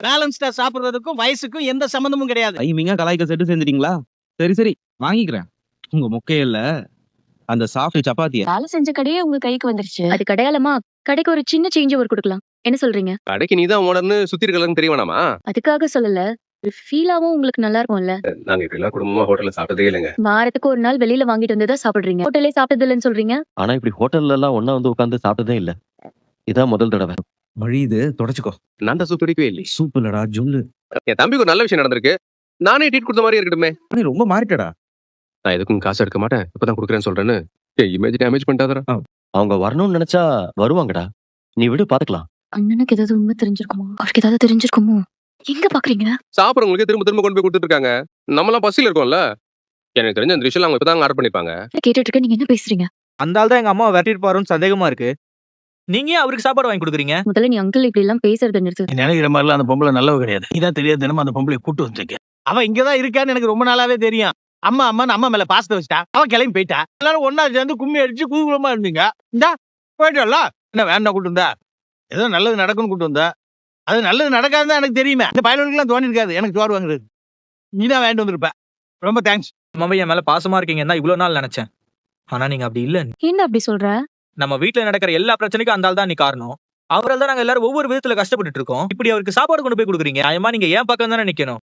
பேலன்ஸ்டா சாப்பிடுறதுக்கும் வயசுக்கும் எந்த சம்பந்தமும் கிடையாது. டைமிங்கா கலாய்க்க செட்டு சேர்ந்துட்டீங்களா? சரி சரி வாங்கிக்கிறேன். உங்க மொக்கையில அந்த சாஃப்ட் சப்பாத்திய வேலை செஞ்ச கடையே உங்க கைக்கு வந்துருச்சு. அது கடையாலமா? கடைக்கு ஒரு சின்ன சேஞ்ச் ஓவர் கொடுக்கலாம். என்ன சொல்றீங்க? கடைக்கு நீதான் ஓனர்னு சுத்தி இருக்கலன்னு தெரிய வேணாமா? அதுக்காக சொல்லல. ஒரு ஃபீலாவும் உங்களுக்கு நல்லா இருக்கும்ல. நாங்க இப்படி எல்லாம் குடும்பமா ஹோட்டல்ல சாப்பிட்டதே இல்லைங்க. வாரத்துக்கு ஒரு நாள் வெளியில வாங்கிட்டு வந்து தான் சாப்பிடுறீங்க. ஹோட்டலே சாப்பிட்டது இல்லைன்னு சொல்றீங்க. ஆனா இப்படி ஹோட்டல்ல எல்லாம் ஒண்ணா வந்து உட்கார்ந்து சாப்பிட்டதே இல்ல. இதான் முதல் தடவை. வழியுது தொடச்சுக்கோ. நான் தான் சூப் பிடிக்கவே இல்லை. சூப் இல்லடா ஜுல்லு. என் தம்பிக்கு ஒரு நல்ல விஷயம் நடந்திருக்கு. நானே ட்ரீட் கொடுத்த மாதிரி இருக்கட்டுமே. நீ ரொம்ப மாறிட்டடா. நான் எதுக்கும் காசு எடுக்க மாட்டேன். இப்பதான் கொடுக்குறேன்னு சொல்றேன்னு என் இமேஜ் டேமேஜ் பண்ணிட்டாதரா. அவங்க வரணும்னு நினைச்சா வருவாங்கடா. நீ விடு பாத்துக்கலாம். அண்ணனுக்கு ஏதாவது உண்மை தெரிஞ்சிருக்குமோ? அவருக்கு ஏதாவது தெரிஞ்சிருக்குமோ? எங்க பாக்குறீங்க? சாப்பிடுறவங்களுக்கே திரும்ப திரும்ப கொண்டு போய் கொடுத்துட்டு இருக்காங்க. நம்மளாம் பசியில இருக்கோம்ல. எனக்கு தெரிஞ்ச அந்த விஷயம் அவங்க இப்பதான் ஆர்டர் பண்ணிருப்பாங்க. கேட்டுட்டு இருக்க, நீங்க என்ன பேசுறீங்க? அந்த ஆள் தான் எங்க அம்மாவை விரட்டிட்டு போறோம்னு சந்தேகமா இருக்கு. நீங்க ஏன் அவருக்கு சாப்பாடு வாங்கி கொடுக்குறீங்க? முதல்ல நீ அங்கிள் இப்படி எல்லாம் பேசுறத நிறுத்து. நினைக்கிற மாதிரிலாம் அந்த பொம்பளை நல்லவ கிடையாது. இதான் தெரியாது தினமும் அந்த பொம்பளை கூட்டு வந்திருக்க. அவன் இங்கதான் இருக்கான்னு எனக்கு ரொம்ப நாளாவே தெரியும். அம்மா அம்மான்னு அம்மா மேல பாசத்தை வச்சுட்டா. அவன் கிளம்பி போயிட்டா. எல்லாரும் ஒன்னா சேர்ந்து கும்மி அடிச்சு கூகுளமா இருந்தீங்க. இந்தா போயிட்டல. என்ன வேண்டாம் கூட்டு வந்தா? ஏதோ நல்லது நடக்கும்னு கூட்டு வந்தா. அது நல்லது நடக்காதுன்னு எனக்கு தெரியுமே. இந்த பயலுக்கெல்லாம் தோணி இருக்காது எனக்கு சோறு வாங்குறது. நீதான் வேண்டு வந்திருப்ப. ரொம்ப தேங்க்ஸ். அம்மா என் மேல பாசமா இருக்கீங்கன்னு தான் இவ்வளவு நாள் நினைச்சேன். ஆனா நீங்க அப்படி இல்ல. என்ன அப்படி சொல்ற? நம்ம வீட்டுல நடக்கிற எல்லா பிரச்சனைக்கும் அந்த ஆள் தான் நீ காரணம். அவரால் தான் நாங்க எல்லாரும் ஒவ்வொரு விதத்துல கஷ்டப்பட்டுட்டு இருக்கோம். இப்படி அவருக்கு சாப்பாடு கொண்டு போய் கொடுக்குறீங்க. நியாயமா நீங்க ஏன் பக்கம் தானே நிக்கணும்.